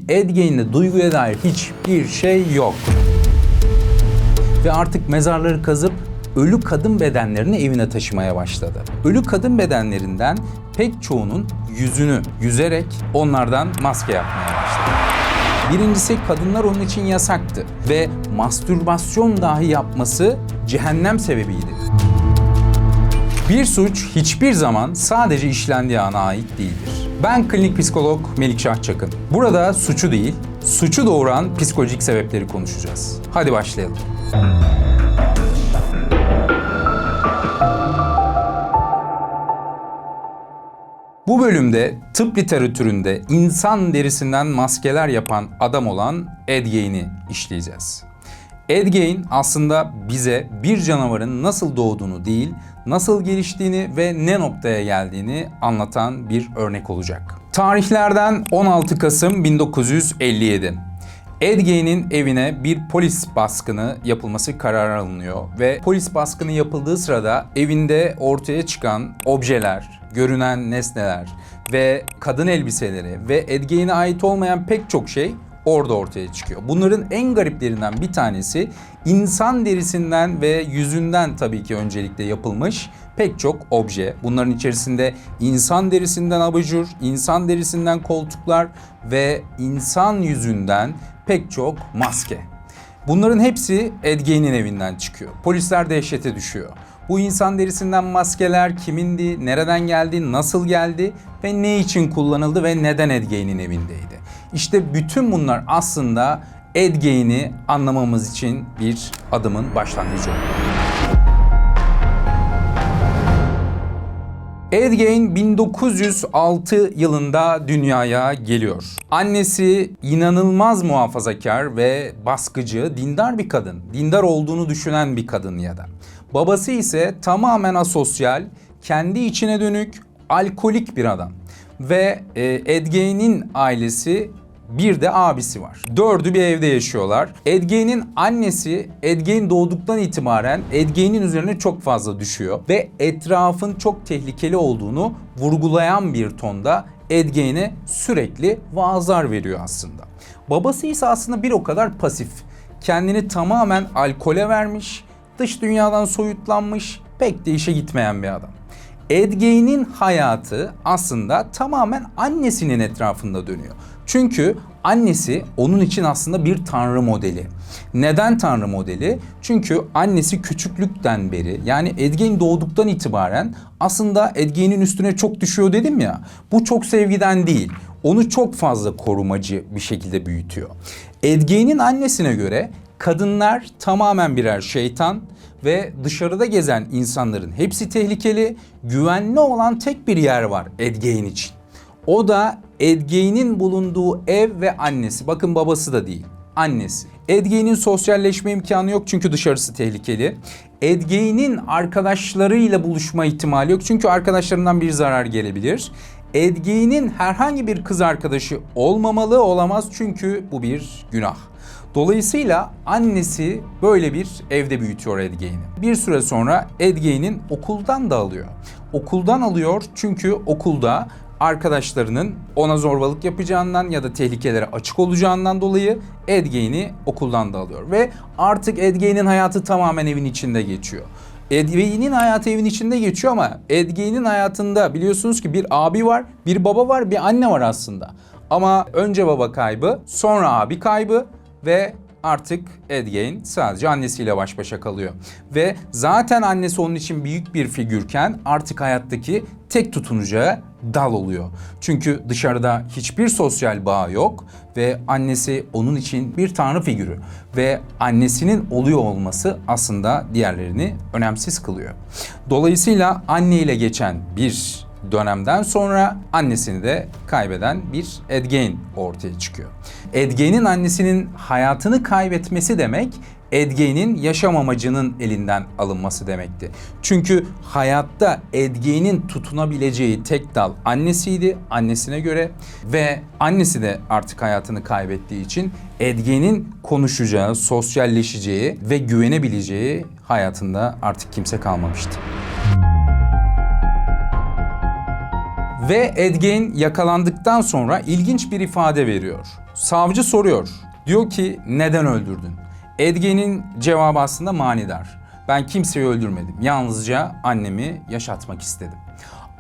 Ed duyguya dair hiçbir şey yok. Ve artık mezarları kazıp ölü kadın bedenlerini evine taşımaya başladı. Ölü kadın bedenlerinden pek çoğunun yüzünü yüzerek onlardan maske yapmaya başladı. Birincisi, kadınlar onun için yasaktı ve mastürbasyon dahi yapması cehennem sebebiydi. Bir suç hiçbir zaman sadece işlendiği ana ait değildir. Ben klinik psikolog Melikşah Çakın. Burada suçu değil, suçu doğuran psikolojik sebepleri konuşacağız. Hadi başlayalım. Bu bölümde tıp literatüründe insan derisinden maskeler yapan adam olan Ed Gein'i işleyeceğiz. Ed Gein aslında bize bir canavarın nasıl doğduğunu değil, nasıl geliştiğini ve ne noktaya geldiğini anlatan bir örnek olacak. Tarihlerden 16 Kasım 1957. Ed Gein'in evine bir polis baskını yapılması kararı alınıyor ve polis baskını yapıldığı sırada evinde ortaya çıkan objeler, görünen nesneler ve kadın elbiseleri ve Ed Gein'e ait olmayan pek çok şey orada ortaya çıkıyor. Bunların en gariplerinden bir tanesi insan derisinden ve yüzünden tabii ki öncelikle yapılmış pek çok obje. Bunların içerisinde insan derisinden abajur, insan derisinden koltuklar ve insan yüzünden pek çok maske. Bunların hepsi Ed Gein'in evinden çıkıyor. Polisler dehşete düşüyor. Bu insan derisinden maskeler kimindi, nereden geldi, nasıl geldi ve ne için kullanıldı ve neden Ed Gein'in evindeydi? İşte bütün bunlar aslında Ed Gein'i anlamamız için bir adımın başlangıcı oldu. Ed Gein 1906 yılında dünyaya geliyor. Annesi inanılmaz muhafazakar ve baskıcı, dindar bir kadın. Dindar olduğunu düşünen bir kadın ya da. Babası ise tamamen asosyal, kendi içine dönük, alkolik bir adam. Ve Ed Gein'in ailesi, bir de abisi var. Dördü bir evde yaşıyorlar. Ed Gein'in annesi Ed Gein doğduktan itibaren Ed Gein'in üzerine çok fazla düşüyor. Ve etrafın çok tehlikeli olduğunu vurgulayan bir tonda Ed Gein'e sürekli vaazlar veriyor aslında. Babası ise aslında bir o kadar pasif. Kendini tamamen alkole vermiş, dış dünyadan soyutlanmış, pek de işe gitmeyen bir adam. Ed Gein'in hayatı aslında tamamen annesinin etrafında dönüyor. Çünkü annesi onun için aslında bir tanrı modeli. Neden tanrı modeli? Çünkü annesi küçüklükten beri, yani Ed Gein doğduktan itibaren aslında Ed Gein'in üstüne çok düşüyor dedim ya. Bu çok sevgiden değil. Onu çok fazla korumacı bir şekilde büyütüyor. Ed Gein'in annesine göre kadınlar tamamen birer şeytan ve dışarıda gezen insanların hepsi tehlikeli. Güvenli olan tek bir yer var Ed Gein için. O da Ed Gein'in bulunduğu ev ve annesi. Bakın, babası da değil, annesi. Ed Gein'in sosyalleşme imkanı yok çünkü dışarısı tehlikeli. Ed Gein'in arkadaşlarıyla buluşma ihtimali yok çünkü arkadaşlarından bir zarar gelebilir. Ed Gein'in herhangi bir kız arkadaşı olmamalı, olamaz çünkü bu bir günah. Dolayısıyla annesi böyle bir evde büyütüyor Ed Gein'i. Bir süre sonra Ed Gein'in okuldan da alıyor. Okuldan alıyor çünkü okulda arkadaşlarının ona zorbalık yapacağından ya da tehlikelere açık olacağından dolayı Ed Gein'i okuldan da alıyor. Ve artık Ed Gein'in hayatı tamamen evin içinde geçiyor. Ed Gein'in hayatı evin içinde geçiyor ama Ed Gein'in hayatında biliyorsunuz ki bir abi var, bir baba var, bir anne var aslında. Ama önce baba kaybı, sonra abi kaybı ve artık Ed Gein sadece annesiyle baş başa kalıyor. Ve zaten annesi onun için büyük bir figürken artık hayattaki tek tutunacağı dal oluyor. Çünkü dışarıda hiçbir sosyal bağ yok ve annesi onun için bir tanrı figürü. Ve annesinin oluyor olması aslında diğerlerini önemsiz kılıyor. Dolayısıyla anneyle geçen bir dönemden sonra annesini de kaybeden bir Ed Gein ortaya çıkıyor. Ed Gein'in annesinin hayatını kaybetmesi demek, Ed Gein'in yaşam amacının elinden alınması demekti. Çünkü hayatta Ed Gein'in tutunabileceği tek dal annesiydi, annesine göre, ve annesi de artık hayatını kaybettiği için Ed Gein'in konuşacağı, sosyalleşeceği ve güvenebileceği hayatında artık kimse kalmamıştı. Ve Ed Gein yakalandıktan sonra ilginç bir ifade veriyor. Savcı soruyor. Diyor ki neden öldürdün? Edge'nin cevabı aslında manidar. Ben kimseyi öldürmedim. Yalnızca annemi yaşatmak istedim.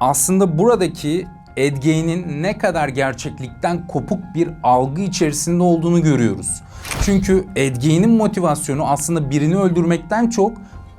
Aslında buradaki Edge'nin ne kadar gerçeklikten kopuk bir algı içerisinde olduğunu görüyoruz. Çünkü Edge'nin motivasyonu aslında birini öldürmekten çok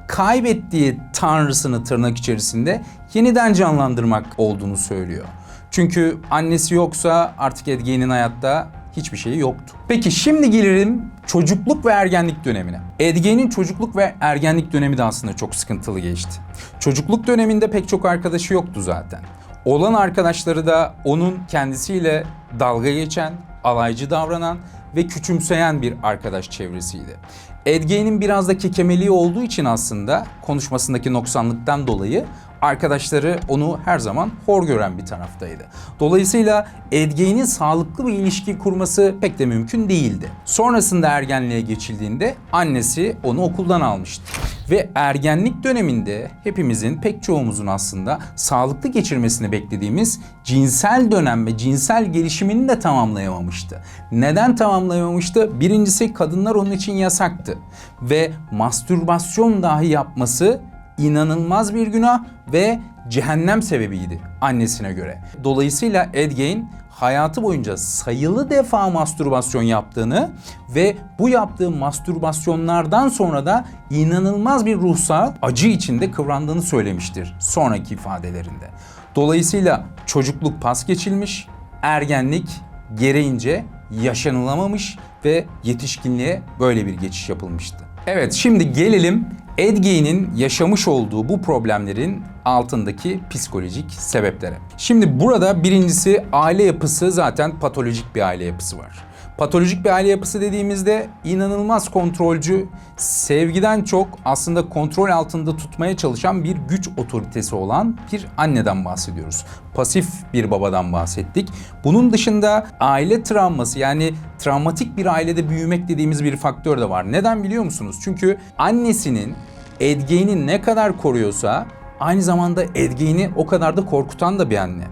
kaybettiği tanrısını tırnak içerisinde yeniden canlandırmak olduğunu söylüyor. Çünkü annesi yoksa artık Edge'nin hayatta hiçbir şeyi yoktu. Peki şimdi gelelim çocukluk ve ergenlik dönemine. Edge'nin çocukluk ve ergenlik dönemi de aslında çok sıkıntılı geçti. Çocukluk döneminde pek çok arkadaşı yoktu zaten. Olan arkadaşları da onun kendisiyle dalga geçen, alaycı davranan ve küçümseyen bir arkadaş çevresiydi. Edge'nin biraz da kekemeliği olduğu için aslında konuşmasındaki noksanlıktan dolayı arkadaşları onu her zaman hor gören bir taraftaydı. Dolayısıyla Edge'nin sağlıklı bir ilişki kurması pek de mümkün değildi. Sonrasında ergenliğe geçildiğinde annesi onu okuldan almıştı. Ve ergenlik döneminde hepimizin, pek çoğumuzun aslında sağlıklı geçirmesini beklediğimiz cinsel dönem ve cinsel gelişimini de tamamlayamamıştı. Neden tamamlayamamıştı? Birincisi, kadınlar onun için yasaktı. Ve mastürbasyon dahi yapması inanılmaz bir günah ve cehennem sebebiydi annesine göre. Dolayısıyla Edge hayatı boyunca sayılı defa mastürbasyon yaptığını ve bu yaptığı mastürbasyonlardan sonra da inanılmaz bir ruhsal acı içinde kıvrandığını söylemiştir sonraki ifadelerinde. Dolayısıyla çocukluk pas geçilmiş, ergenlik gereğince yaşanılamamış ve yetişkinliğe böyle bir geçiş yapılmıştı. Evet, şimdi gelelim Edge'nin yaşamış olduğu bu problemlerin altındaki psikolojik sebeplere. Şimdi burada birincisi, aile yapısı zaten patolojik bir aile yapısı var. Patolojik bir aile yapısı dediğimizde inanılmaz kontrolcü, sevgiden çok aslında kontrol altında tutmaya çalışan bir güç otoritesi olan bir anneden bahsediyoruz. Pasif bir babadan bahsettik. Bunun dışında aile travması, yani travmatik bir ailede büyümek dediğimiz bir faktör de var. Neden biliyor musunuz? Çünkü annesinin Edge'ni ne kadar koruyorsa aynı zamanda Edge'ni o kadar da korkutan da bir anne.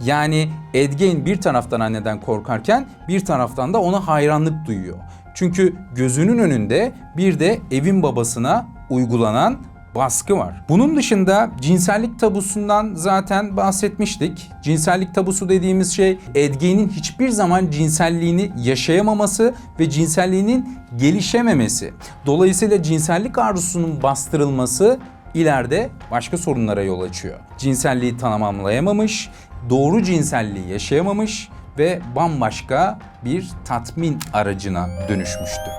Yani Edge bir taraftan anneden korkarken bir taraftan da ona hayranlık duyuyor. Çünkü gözünün önünde bir de evin babasına uygulanan baskı var. Bunun dışında cinsellik tabusundan zaten bahsetmiştik. Cinsellik tabusu dediğimiz şey Edge'nin hiçbir zaman cinselliğini yaşayamaması ve cinselliğinin gelişememesi. Dolayısıyla cinsellik arzusunun bastırılması ileride başka sorunlara yol açıyor. Cinselliği tamamlayamamış, doğru cinselliği yaşayamamış ve bambaşka bir tatmin aracına dönüşmüştü.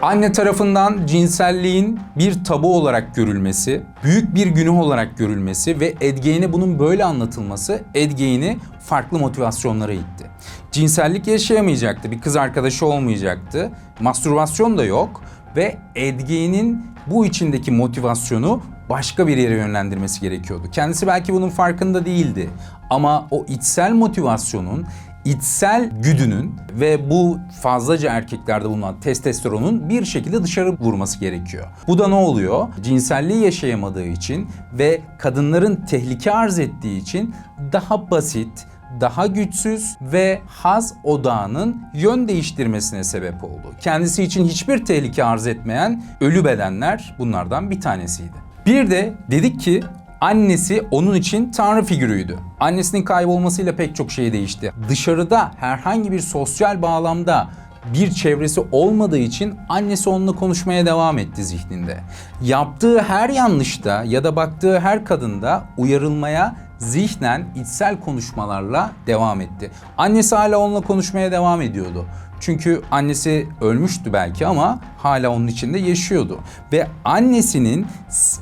Anne tarafından cinselliğin bir tabu olarak görülmesi, büyük bir günah olarak görülmesi ve Edge'ne bunun böyle anlatılması Edge'ni farklı motivasyonlara itti. Cinsellik yaşayamayacaktı, bir kız arkadaşı olmayacaktı, mastürbasyon da yok ve Edge'nin bu içindeki motivasyonu başka bir yere yönlendirmesi gerekiyordu. Kendisi belki bunun farkında değildi ama o içsel motivasyonun, içsel güdünün ve bu fazlaca erkeklerde bulunan testosteronun bir şekilde dışarı vurması gerekiyor. Bu da ne oluyor? Cinselliği yaşayamadığı için ve kadınların tehlike arz ettiği için daha basit, daha güçsüz ve haz odağının yön değiştirmesine sebep oldu. Kendisi için hiçbir tehlike arz etmeyen ölü bedenler bunlardan bir tanesiydi. Bir de dedik ki annesi onun için tanrı figürüydü. Annesinin kaybolmasıyla pek çok şey değişti. Dışarıda herhangi bir sosyal bağlamda bir çevresi olmadığı için annesi onunla konuşmaya devam etti zihninde. Yaptığı her yanlışta ya da baktığı her kadında uyarılmaya zihnen içsel konuşmalarla devam etti. Annesi hala onunla konuşmaya devam ediyordu. Çünkü annesi ölmüştü belki ama hala onun içinde yaşıyordu. Ve annesinin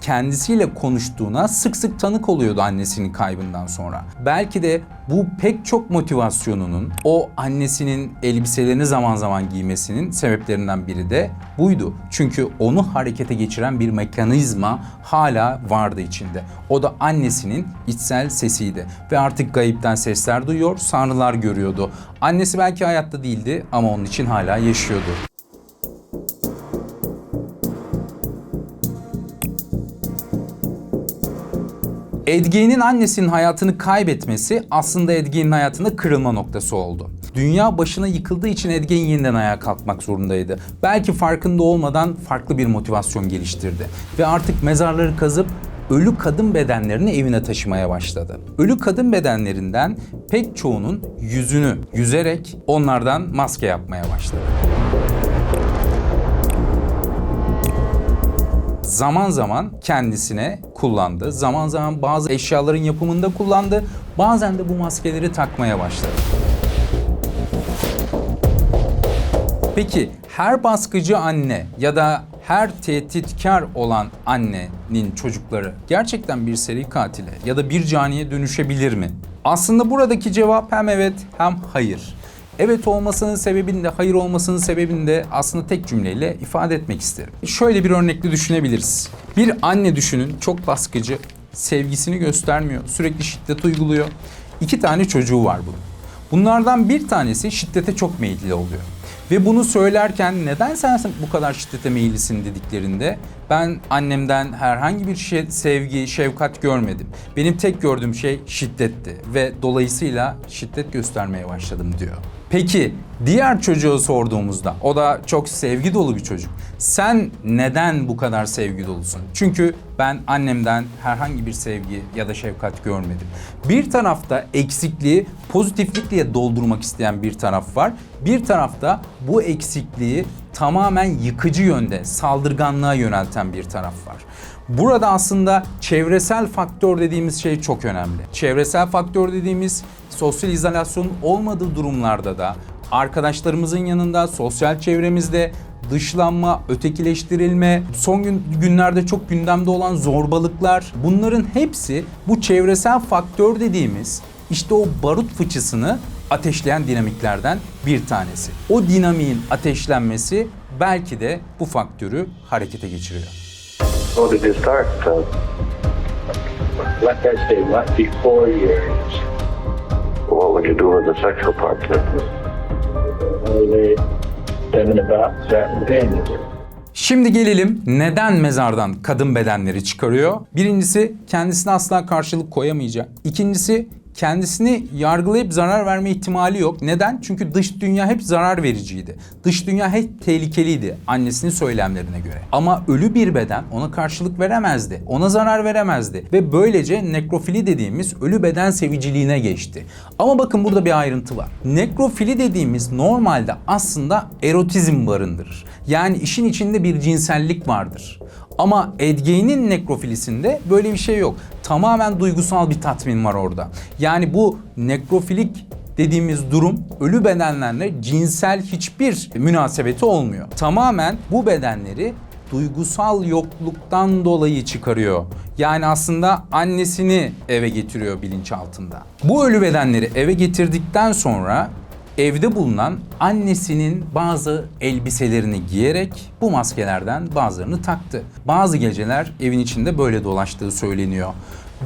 kendisiyle konuştuğuna sık sık tanık oluyordu annesinin kaybından sonra. Belki de bu pek çok motivasyonunun, o annesinin elbiselerini zaman zaman giymesinin sebeplerinden biri de buydu. Çünkü onu harekete geçiren bir mekanizma hala vardı içinde. O da annesinin içsel sesiydi. Ve artık gayipten sesler duyuyor, sanrılar görüyordu. Annesi belki hayatta değildi ama onun için hala yaşıyordu. Edge'nin annesinin hayatını kaybetmesi aslında Edge'nin hayatında kırılma noktası oldu. Dünya başına yıkıldığı için Edge yeniden ayağa kalkmak zorundaydı. Belki farkında olmadan farklı bir motivasyon geliştirdi. Ve artık mezarları kazıp ölü kadın bedenlerini evine taşımaya başladı. Ölü kadın bedenlerinden pek çoğunun yüzünü yüzerek onlardan maske yapmaya başladı. Zaman zaman kendisine kullandı. Zaman zaman bazı eşyaların yapımında kullandı. Bazen de bu maskeleri takmaya başladı. Peki her baskıcı anne ya da her tehditkar olan annenin çocukları gerçekten bir seri katile ya da bir caniye dönüşebilir mi? Aslında buradaki cevap hem evet hem hayır. Evet olmasının sebebini de hayır olmasının sebebini de aslında tek cümleyle ifade etmek isterim. Şöyle bir örnekle düşünebiliriz. Bir anne düşünün, çok baskıcı, sevgisini göstermiyor, sürekli şiddet uyguluyor. 2 tane çocuğu var bunun. Bunlardan bir tanesi şiddete çok meyilli oluyor. Ve bunu söylerken neden sen bu kadar şiddete meyillisin dediklerinde ben annemden herhangi bir sevgi, şefkat görmedim. Benim tek gördüğüm şey şiddetti ve dolayısıyla şiddet göstermeye başladım diyor. Peki diğer çocuğa sorduğumuzda, o da çok sevgi dolu bir çocuk. Sen neden bu kadar sevgi dolusun? Çünkü ben annemden herhangi bir sevgi ya da şefkat görmedim. Bir tarafta eksikliği pozitiflikle doldurmak isteyen bir taraf var. Bir tarafta bu eksikliği tamamen yıkıcı yönde, saldırganlığa yönelten bir taraf var. Burada aslında çevresel faktör dediğimiz şey çok önemli. Çevresel faktör dediğimiz sosyal izolasyonun olmadığı durumlarda da arkadaşlarımızın yanında, sosyal çevremizde dışlanma, ötekileştirilme, son günlerde çok gündemde olan zorbalıklar, bunların hepsi bu çevresel faktör dediğimiz işte o barut fıçısını ateşleyen dinamiklerden bir tanesi. O dinamiğin ateşlenmesi belki de bu faktörü harekete geçiriyor. How did it start? Like I say, what before years? What would you do with the sexual part? They thinking about certain things. Şimdi gelelim neden mezardan kadın bedenleri çıkarıyor? Birincisi kendisine asla karşılık koyamayacak. İkincisi kendisini yargılayıp zarar verme ihtimali yok. Neden? Çünkü dış dünya hep zarar vericiydi. Dış dünya hep tehlikeliydi annesinin söylemlerine göre. Ama ölü bir beden ona karşılık veremezdi. Ona zarar veremezdi. Ve böylece nekrofili dediğimiz ölü beden seviciliğine geçti. Ama bakın burada bir ayrıntı var. Nekrofili dediğimiz normalde aslında erotizm barındırır. Yani işin içinde bir cinsellik vardır. Ama Edge'nin nekrofilisinde böyle bir şey yok. Tamamen duygusal bir tatmin var orada. Yani bu nekrofilik dediğimiz durum ölü bedenlerle cinsel hiçbir münasebeti olmuyor. Tamamen bu bedenleri duygusal yokluktan dolayı çıkarıyor. Yani aslında annesini eve getiriyor bilinçaltında. Bu ölü bedenleri eve getirdikten sonra evde bulunan annesinin bazı elbiselerini giyerek bu maskelerden bazılarını taktı. Bazı geceler evin içinde böyle dolaştığı söyleniyor.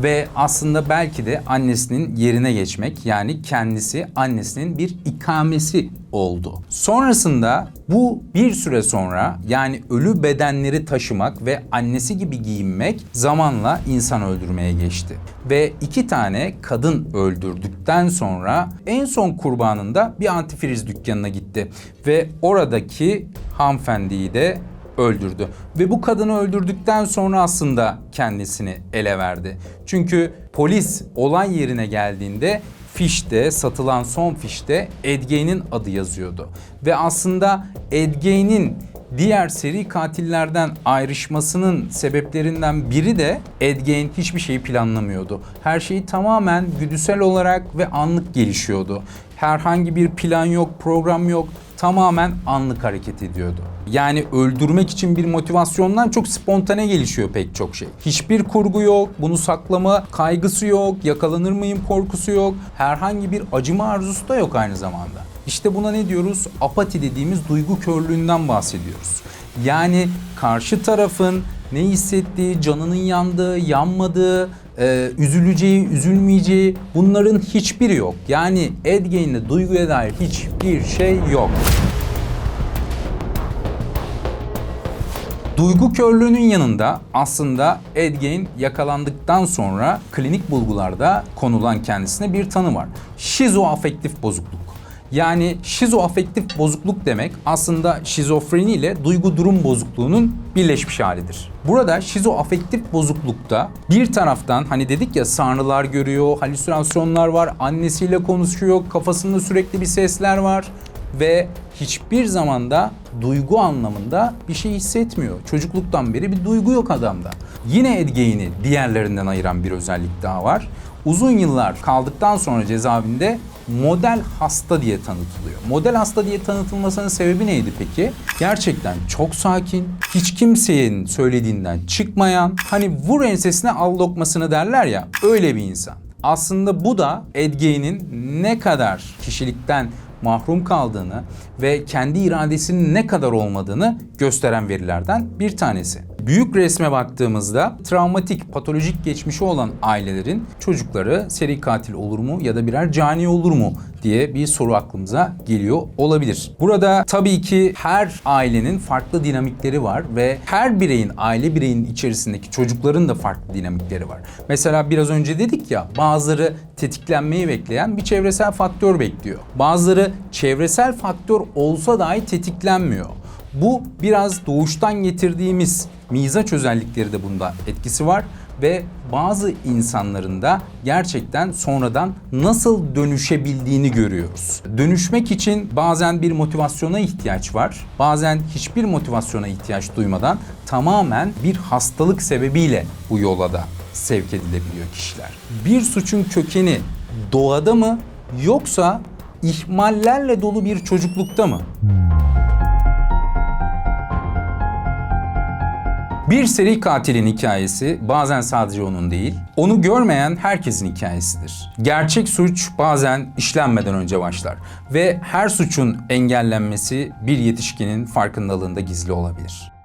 Ve aslında belki de annesinin yerine geçmek, yani kendisi annesinin bir ikamesi oldu. Sonrasında bu bir süre sonra, yani ölü bedenleri taşımak ve annesi gibi giyinmek zamanla insan öldürmeye geçti. Ve 2 tane kadın öldürdükten sonra en son kurbanında bir antifriz dükkanına gitti. Ve oradaki hanımefendiyi de öldürdü. Ve bu kadını öldürdükten sonra aslında kendisini ele verdi. Çünkü polis olay yerine geldiğinde fişte, satılan son fişte Edge'nin adı yazıyordu. Ve aslında Edge'nin diğer seri katillerden ayrışmasının sebeplerinden biri de Edge hiçbir şeyi planlamıyordu. Her şey tamamen güdüsel olarak ve anlık gelişiyordu. Herhangi bir plan yok, program yok. Tamamen anlık hareket ediyordu. Yani öldürmek için bir motivasyondan çok spontane gelişiyor pek çok şey. Hiçbir kurgu yok, bunu saklama kaygısı yok, yakalanır mıyım korkusu yok. Herhangi bir acıma arzusu da yok aynı zamanda. İşte buna ne diyoruz? Apati dediğimiz duygu körlüğünden bahsediyoruz. Yani karşı tarafın ne hissettiği, canının yandığı, yanmadığı, üzüleceği, üzülmeyeceği, bunların hiçbiri yok. Yani Edge'nin duyguya dair hiçbir şey yok. Duygu körlüğünün yanında aslında Ed Gein yakalandıktan sonra klinik bulgularda konulan kendisine bir tanı var. Şizoafektif bozukluk. Yani şizoafektif bozukluk demek aslında şizofreni ile duygu durum bozukluğunun birleşmiş halidir. Burada şizoafektif bozuklukta bir taraftan hani dedik ya sanrılar görüyor, halüsinasyonlar var, annesiyle konuşuyor, kafasında sürekli bir sesler var ve hiçbir zamanda duygu anlamında bir şey hissetmiyor. Çocukluktan beri bir duygu yok adamda. Yine Ed Gein'i diğerlerinden ayıran bir özellik daha var. Uzun yıllar kaldıktan sonra cezaevinde model hasta diye tanıtılıyor. Model hasta diye tanıtılmasının sebebi neydi peki? Gerçekten çok sakin, hiç kimsenin söylediğinden çıkmayan, hani vur ensesine al lokmasını derler ya, öyle bir insan. Aslında bu da Ed Gein'in ne kadar kişilikten mahrum kaldığını ve kendi iradesinin ne kadar olmadığını gösteren verilerden bir tanesi. Büyük resme baktığımızda travmatik, patolojik geçmişi olan ailelerin çocukları seri katil olur mu ya da birer cani olur mu diye bir soru aklımıza geliyor olabilir. Burada tabii ki her ailenin farklı dinamikleri var ve her bireyin, aile bireyinin içerisindeki çocukların da farklı dinamikleri var. Mesela biraz önce dedik ya, bazıları tetiklenmeyi bekleyen bir çevresel faktör bekliyor. Bazıları çevresel faktör olsa dahi tetiklenmiyor. Bu biraz doğuştan getirdiğimiz mizaç özellikleri de bunda etkisi var ve bazı insanların da gerçekten sonradan nasıl dönüşebildiğini görüyoruz. Dönüşmek için bazen bir motivasyona ihtiyaç var. Bazen hiçbir motivasyona ihtiyaç duymadan tamamen bir hastalık sebebiyle bu yola da sevk edilebiliyor kişiler. Bir suçun kökeni doğada mı yoksa ihmallerle dolu bir çocuklukta mı? Bir seri katilin hikayesi bazen sadece onun değil, onu görmeyen herkesin hikayesidir. Gerçek suç bazen işlenmeden önce başlar ve her suçun engellenmesi bir yetişkinin farkındalığında gizli olabilir.